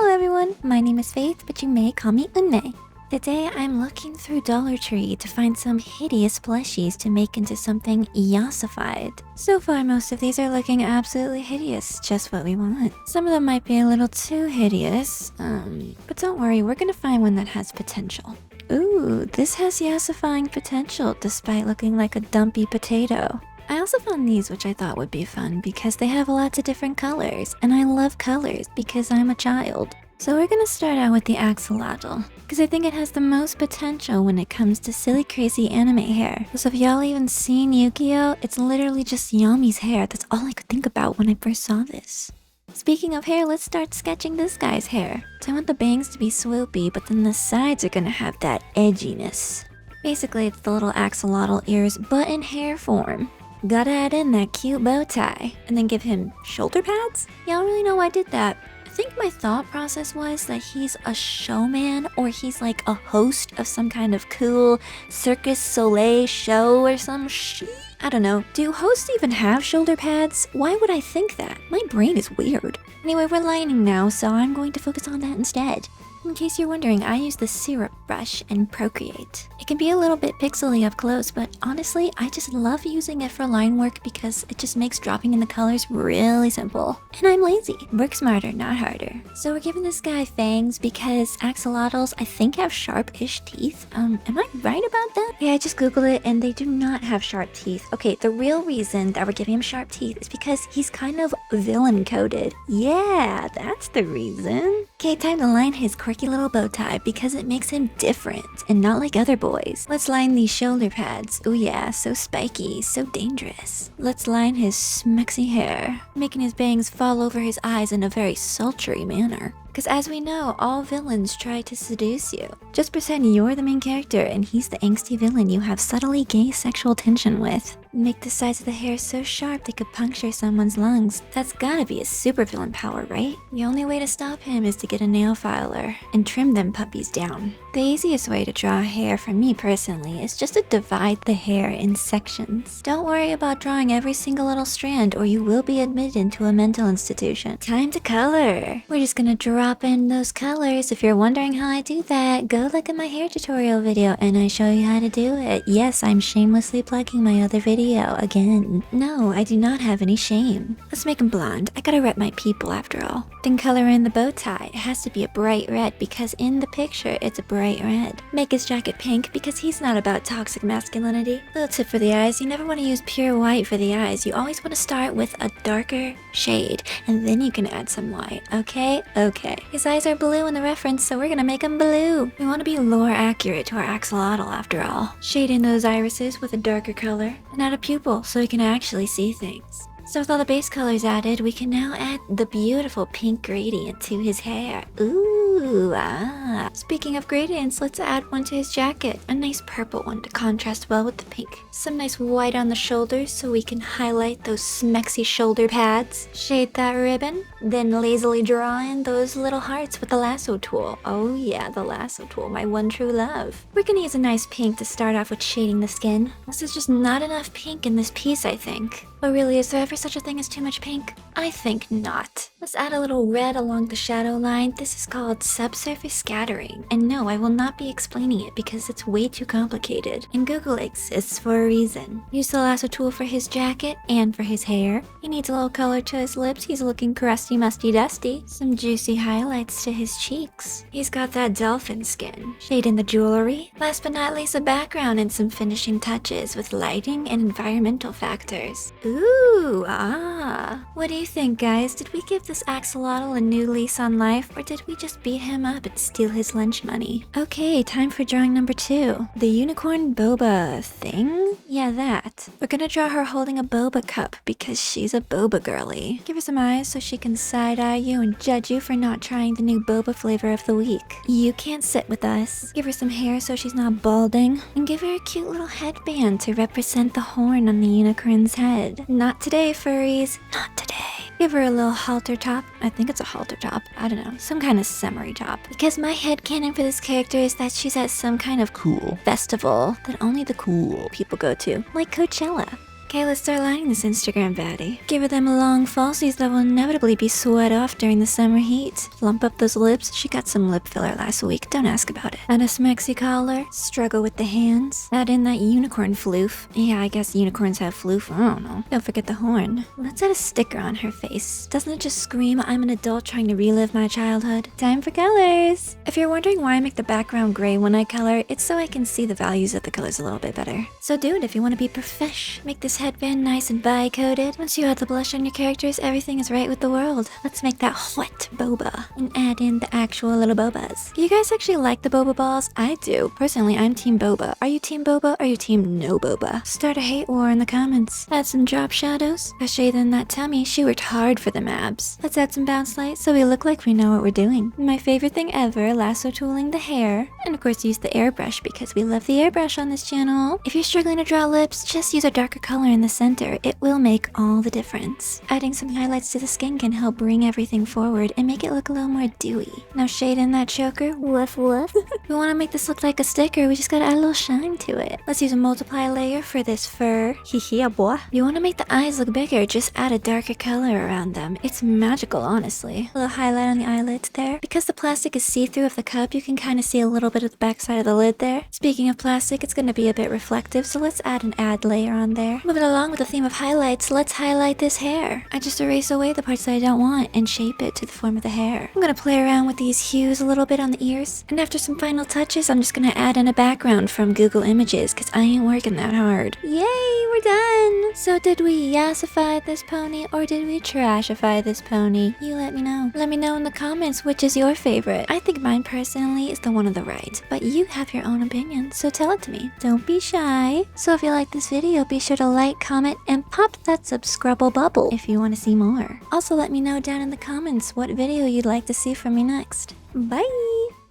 Hello everyone, my name is Faith, but you may call me Unme. Today I'm looking through Dollar Tree to find some hideous plushies to make into something yassified. So far most of these are looking absolutely hideous, just what we want. Some of them might be a little too hideous, but don't worry, we're gonna find one that has potential. Ooh, this has yassifying potential despite looking like a dumpy potato. I also found these, which I thought would be fun because they have lots of different colors, and I love colors because I'm a child. So we're gonna start out with the Axolotl, because I think it has the most potential when it comes to silly crazy anime hair. So if y'all even seen Yu-Gi-Oh!, it's literally just Yami's hair. That's all I could think about when I first saw this. Speaking of hair, let's start sketching this guy's hair. So I want the bangs to be swoopy, but then the sides are gonna have that edginess. Basically, it's the little Axolotl ears, but in hair form. Gotta add in that cute bow tie, and then give him shoulder pads? Y'all really know why I did that. I think my thought process was that he's a showman, or he's like a host of some kind of cool Circus Soleil show or some shit. I don't know. Do hosts even have shoulder pads? Why would I think that? My brain is weird. Anyway, we're lining now, so I'm going to focus on that instead. In case you're wondering, I use the syrup brush in Procreate. It can be a little bit pixely up close, but honestly, I just love using it for line work because it just makes dropping in the colors really simple. And I'm lazy. Work smarter, not harder. So we're giving this guy fangs because axolotls, I think, have sharp-ish teeth. Am I right about that? Yeah, I just googled it and they do not have sharp teeth. Okay, the real reason that we're giving him sharp teeth is because he's kind of villain-coded. Yeah, that's the reason. Okay, time to line his quirky little bow tie because it makes him different and not like other boys. Let's line these shoulder pads. Oh yeah, so spiky, so dangerous. Let's line his smexy hair, making his bangs fall over his eyes in a very sultry manner. Because as we know, all villains try to seduce you. Just pretend you're the main character and he's the angsty villain you have subtly gay sexual tension with. Make the sides of the hair so sharp they could puncture someone's lungs. That's gotta be a supervillain power, right? The only way to stop him is to get a nail filer and trim them puppies down. The easiest way to draw hair for me personally is just to divide the hair in sections. Don't worry about drawing every single little strand or you will be admitted into a mental institution. Time to color. We're just gonna drop in those colors. If you're wondering how I do that, go look at my hair tutorial video and I show you how to do it. Yes, I'm shamelessly plugging my other video again. No, I do not have any shame. Let's make him blonde. I gotta rep my people after all. Then color in the bow tie. It has to be a bright red because in the picture it's a bright red. Make his jacket pink because he's not about toxic masculinity. Little tip for the eyes, you never want to use pure white for the eyes. You always want to start with a darker shade and then you can add some white. Okay? Okay. His eyes are blue in the reference, so we're gonna make them blue. We want to be lore accurate to our axolotl after all. Shade in those irises with a darker color and add a pupil so we can actually see things. So with all the base colors added, we can now add the beautiful pink gradient to his hair. Ooh, ah. Speaking of gradients, let's add one to his jacket. A nice purple one to contrast well with the pink. Some nice white on the shoulders so we can highlight those smexy shoulder pads. Shade that ribbon, then lazily draw in those little hearts with the lasso tool. Oh yeah, the lasso tool, my one true love. We're gonna use a nice pink to start off with shading the skin. This is just not enough pink in this piece, I think. But really, is there ever such a thing as too much pink? I think not. Let's add a little red along the shadow line. This is called subsurface scattering. And no, I will not be explaining it because it's way too complicated. And Google exists for a reason. Use the lasso tool for his jacket and for his hair. He needs a little color to his lips. He's looking crusty, musty, dusty. Some juicy highlights to his cheeks. He's got that dolphin skin. Shade in the jewelry. Last but not least, a background and some finishing touches with lighting and environmental factors. Ooh, ah. What do you think, guys? Did we give this axolotl a new lease on life, or did we just beat him up and steal his lunch money? Okay, time for drawing number 2. The unicorn boba thing? Yeah, that. We're gonna draw her holding a boba cup because she's a boba girly. Give her some eyes so she can side-eye you and judge you for not trying the new boba flavor of the week. You can't sit with us. Give her some hair so she's not balding. And give her a cute little headband to represent the horn on the unicorn's head. Not today, furries. Not today. Give her a little halter top. I think it's a halter top. I don't know. Some kind of summery top. Because my headcanon for this character is that she's at some kind of cool festival that only the cool people go to. Like Coachella. Okay, let's start lining this Instagram baddie. Give her them long falsies that will inevitably be sweat off during the summer heat. Plump up those lips. She got some lip filler last week, don't ask about it. Add a smexy collar. Struggle with the hands. Add in that unicorn floof. Yeah, I guess unicorns have floof, I don't know. Don't forget the horn. Let's add a sticker on her face. Doesn't it just scream, I'm an adult trying to relive my childhood? Time for colors! If you're wondering why I make the background gray when I color, it's so I can see the values of the colors a little bit better. So do it if you want to be profesh. Make this headband nice and bi-coated. Once you add the blush on your characters, everything is right with the world. Let's make that wet boba and add in the actual little bobas. Do you guys actually like the boba balls? I do. Personally, I'm team boba. Are you team boba or are you team no boba? Start a hate war in the comments. Add some drop shadows. Got shade in that tummy. She worked hard for them abs. Let's add some bounce light so we look like we know what we're doing. My favorite thing ever, lasso tooling the hair. And of course use the airbrush because we love the airbrush on this channel. If you're struggling to draw lips, just use a darker color in the center. It will make all the difference. Adding some highlights to the skin can help bring everything forward and make it look a little more dewy. Now shade in that choker. Woof woof. If we want to make this look like a sticker, we just gotta add a little shine to it. Let's use a multiply layer for this fur. Hee boy. If you want to make the eyes look bigger, just add a darker color around them. It's magical, honestly. A little highlight on the eyelids there. Because the plastic is see-through of the cup, you can kind of see a little bit of the backside of the lid there. Speaking of plastic, it's going to be a bit reflective, so let's add an add layer on there. Moving along with the theme of highlights, let's highlight this hair. I just erase away the parts that I don't want and shape it to the form of the hair. I'm going to play around with these hues a little bit on the ears. And after some final touches, I'm just going to add in a background from Google Images because I ain't working that hard. Yay, we're done! So did we yassify this pony or did we trashify this pony? You let me know. Let me know in the comments which is your favorite. I think mine personally is the one on the right, but you have your own opinion, so tell it to me. Don't be shy. So if you like this video, be sure to like, comment, and pop that subscribe bubble if you want to see more. Also let me know down in the comments what video you'd like to see from me next. Bye!